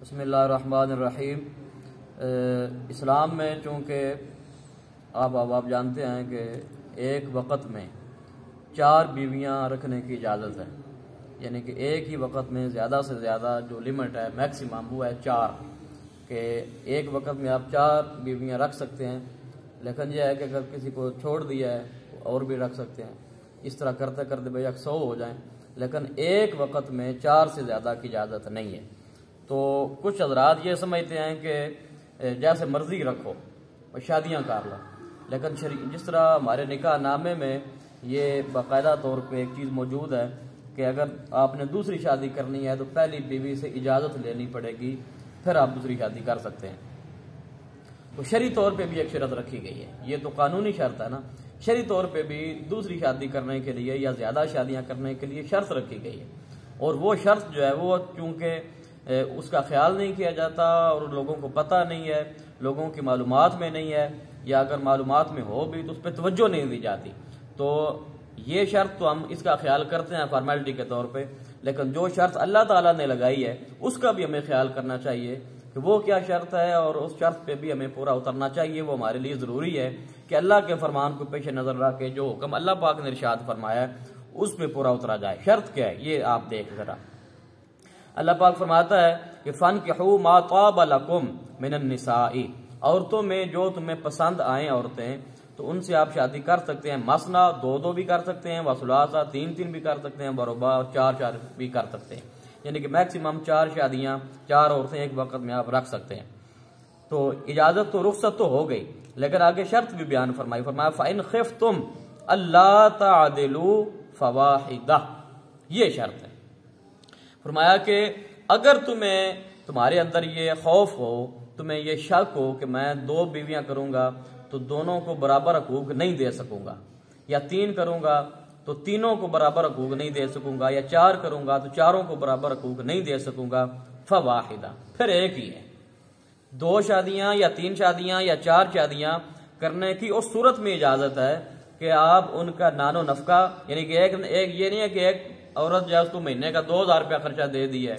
بسم اللہ الرحمن الرحیم۔ اسلام میں چونکہ آپ جانتے ہیں کہ ایک وقت میں 4 بیویاں رکھنے کی اجازت ہے، یعنی کہ ایک ہی وقت میں زیادہ سے زیادہ جو لمٹ ہے میکسیمم وہ ہے 4، کہ ایک وقت میں آپ 4 بیویاں رکھ سکتے ہیں، لیکن یہ ہے کہ اگر کسی کو چھوڑ دیا ہے اور بھی رکھ سکتے ہیں، اس طرح کرتے کرتے بھئی 100 ہو جائیں، لیکن ایک وقت میں 4 سے زیادہ کی اجازت نہیں ہے۔ تو کچھ حضرات یہ سمجھتے ہیں کہ جیسے مرضی رکھو شادیاں کر لو، لیکن جس طرح ہمارے نکاح نامے میں یہ باقاعدہ طور پہ ایک چیز موجود ہے کہ اگر آپ نے دوسری شادی کرنی ہے تو پہلی بیوی سے اجازت لینی پڑے گی، پھر آپ دوسری شادی کر سکتے ہیں۔ تو شرعی طور پہ بھی ایک شرط رکھی گئی ہے، یہ تو قانونی شرط ہے نا، شرعی طور پہ بھی دوسری شادی کرنے کے لیے یا زیادہ شادیاں کرنے کے لیے شرط رکھی گئی ہے، اور وہ شرط جو ہے وہ چونکہ اس کا خیال نہیں کیا جاتا اور لوگوں کو پتہ نہیں ہے، لوگوں کی معلومات میں نہیں ہے، یا اگر معلومات میں ہو بھی تو اس پہ توجہ نہیں دی جاتی، تو یہ شرط تو ہم اس کا خیال کرتے ہیں فارمیلٹی کے طور پہ، لیکن جو شرط اللہ تعالیٰ نے لگائی ہے اس کا بھی ہمیں خیال کرنا چاہیے کہ وہ کیا شرط ہے، اور اس شرط پہ بھی ہمیں پورا اترنا چاہیے۔ وہ ہمارے لیے ضروری ہے کہ اللہ کے فرمان کو پیش نظر رکھ کے جو حکم اللہ پاک نے ارشاد فرمایا ہے اس پہ پورا اترا جائے۔ شرط کیا ہے یہ آپ دیکھ ذرا، اللہ پاک فرماتا ہے کہ فَانْكِحُوا مَا طَابَ لَكُمْ مِنَ النِّسَاءِ، عورتوں میں جو تمہیں پسند آئیں عورتیں تو ان سے آپ شادی کر سکتے ہیں، مثنا 2 بھی کر سکتے ہیں، وثلاثا 3 بھی کر سکتے ہیں، ورباع 4 بھی کر سکتے ہیں، یعنی کہ میکسیمم 4 شادیاں 4 عورتیں ایک وقت میں آپ رکھ سکتے ہیں۔ تو اجازت تو رخصت تو ہو گئی، لیکن آگے شرط بھی بیان فرمایا فَإِنْ خِفْتُمْ أَلَّا تَعْدِلُوا فَوَاحِدَةً، یہ شرط ہے۔ فرمایا کہ اگر تمہارے اندر یہ خوف ہو، تمہیں یہ شک ہو کہ میں 2 بیویاں کروں گا تو دونوں کو برابر حقوق نہیں دے سکوں گا، یا 3 کروں گا تو تینوں کو برابر حقوق نہیں دے سکوں گا، یا 4 کروں گا تو 4 کو برابر حقوق نہیں دے سکوں گا، فواحدہ، پھر ایک ہی ہے۔ 2 شادیاں یا 3 شادیاں یا 4 شادیاں کرنے کی اس صورت میں اجازت ہے کہ آپ ان کا نان و نفقہ، یعنی کہ ایک یہ نہیں ہے کہ ایک عورت جو ہے اس کو مہینے کا 2000 روپیہ خرچہ دے دیا ہے،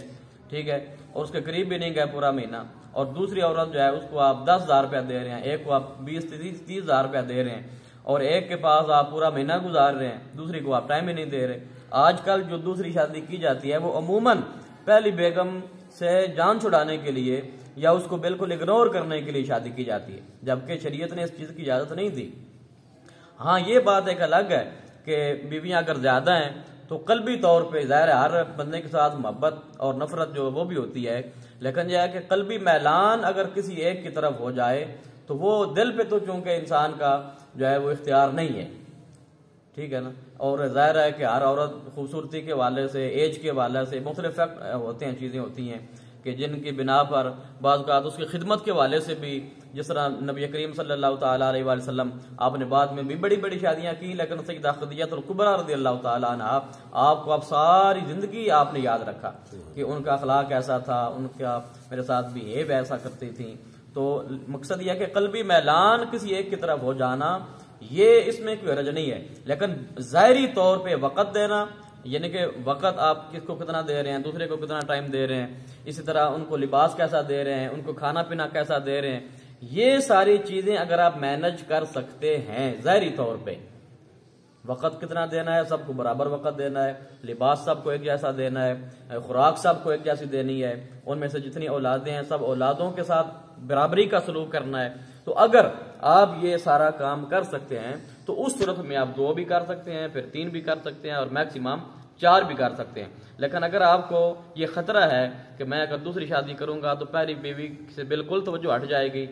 ٹھیک ہے، اور اس کے قریب بھی نہیں گئے پورا مہینہ، اور دوسری عورت جو ہے اس کو آپ 10,000 روپیہ دے رہے ہیں، ایک کو آپ 20-30,000 روپیہ دے رہے ہیں، اور ایک کے پاس آپ پورا مہینہ گزار رہے ہیں، دوسری کو آپ ٹائم ہی نہیں دے رہے۔ آج کل جو دوسری شادی کی جاتی ہے وہ عموماً پہلی بیگم سے جان چھڑانے کے لیے یا اس کو بالکل اگنور کرنے کے لیے شادی کی جاتی ہے، جبکہ شریعت نے اس چیز کی اجازت نہیں دی۔ ہاں یہ بات ایک الگ ہے کہ بیویاں اگر زیادہ ہیں تو قلبی طور پہ ظاہر ہے ہر بندے کے ساتھ محبت اور نفرت جو وہ بھی ہوتی ہے، لیکن یہ ہے کہ قلبی میلان اگر کسی ایک کی طرف ہو جائے تو وہ دل پہ تو چونکہ انسان کا جو ہے وہ اختیار نہیں ہے، ٹھیک ہے نا، اور ظاہر ہے کہ ہر عورت خوبصورتی کے حوالے سے، ایج کے حوالے سے مختلف ہوتے ہیں، چیزیں ہوتی ہیں کہ جن کی بنا پر بعض اوقات اس کی خدمت کے حوالے سے بھی، جس طرح نبی کریم صلی اللہ تعالیٰ علیہ وآلہ وسلم آپ نے بعد میں بھی بڑی شادیاں کی، لیکن سیدہ خدیجہ الکبریٰ رضی اللہ تعالیٰ عنہ آپ کو آپ ساری زندگی آپ نے یاد رکھا کہ ان کا اخلاق ایسا تھا، ان کا میرے ساتھ بہیو ایسا کرتی تھیں۔ تو مقصد یہ ہے کہ قلبی میلان کسی ایک کی طرف ہو جانا یہ اس میں کوئی حرج نہیں ہے، لیکن ظاہری طور پہ وقت دینا، یعنی کہ وقت آپ کس کو کتنا دے رہے ہیں، دوسرے کو کتنا ٹائم دے رہے ہیں، اسی طرح ان کو لباس کیسا دے رہے ہیں، ان کو کھانا پینا کیسا دے رہے ہیں، یہ ساری چیزیں اگر آپ مینج کر سکتے ہیں ظاہری طور پہ، وقت کتنا دینا ہے، سب کو برابر وقت دینا ہے، لباس سب کو ایک جیسا دینا ہے، خوراک سب کو ایک جیسی دینی ہے، ان میں سے جتنی اولادیں ہیں سب اولادوں کے ساتھ برابری کا سلوک کرنا ہے، تو اگر آپ یہ سارا کام کر سکتے ہیں تو اس صورت میں آپ 2 بھی کر سکتے ہیں، پھر 3 بھی کر سکتے ہیں، اور میکسیمم 4 بھی کر سکتے ہیں۔ لیکن اگر آپ کو یہ خطرہ ہے کہ میں اگر دوسری شادی کروں گا تو پہلی بیوی سے بالکل توجہ ہٹ جائے گی،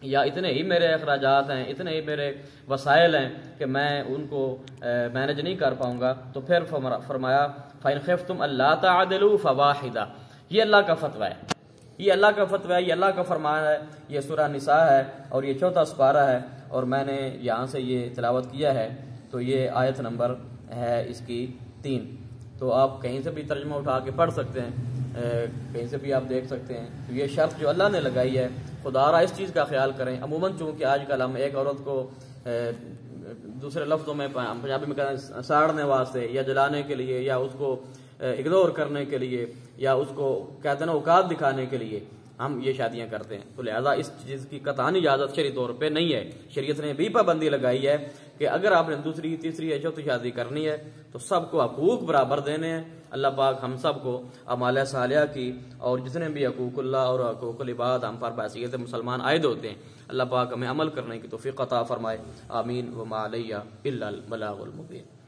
یا اتنے ہی میرے اخراجات ہیں، اتنے ہی میرے وسائل ہیں کہ میں ان کو مینج نہیں کر پاؤں گا، تو پھر فرمایا فَإِنْ خِفْتُمْ أَلَّا تَعْدِلُوا فَوَاحِدَةً، یہ اللہ کا فتویٰ ہے، یہ اللہ کا فتویٰ ہے، یہ اللہ کا فرمان ہے، یہ سورہ نساء ہے اور یہ 4واں سپارہ ہے، اور میں نے یہاں سے یہ تلاوت کیا ہے، تو یہ آیت نمبر ہے اس کی 3، تو آپ کہیں سے بھی ترجمہ اٹھا کے پڑھ سکتے ہیں، کہیں سے بھی آپ دیکھ سکتے ہیں۔ تو یہ شرط جو اللہ نے لگائی ہے، خدا را اس چیز کا خیال کریں۔ عموماً چونکہ آج کل ہم ایک عورت کو دوسرے لفظوں میں پنجابی میں کہتے ہیں ساڑنے واسطے یا جلانے کے لیے، یا اس کو اگنور کرنے کے لیے یا اس کو کہتے ہیں نا اوقات دکھانے کے لیے ہم یہ شادیاں کرتے ہیں، تو لہذا اس چیز کی قطعاً اجازت شرعی طور پہ نہیں ہے۔ شریعت نے بھی پابندی لگائی ہے کہ اگر آپ نے دوسری تیسری یا چوتھی شادی کرنی ہے تو سب کو حقوق برابر دینے ہیں۔ اللہ پاک ہم سب کو اعمال صالحہ کی اور جتنے بھی حقوق اللہ اور حقوق العباد ہم پر بحیثیت مسلمان عائد ہوتے ہیں، اللہ پاک ہمیں عمل کرنے کی توفیق عطا فرمائے، آمین۔ وما علیہ الا البلاغ المبین۔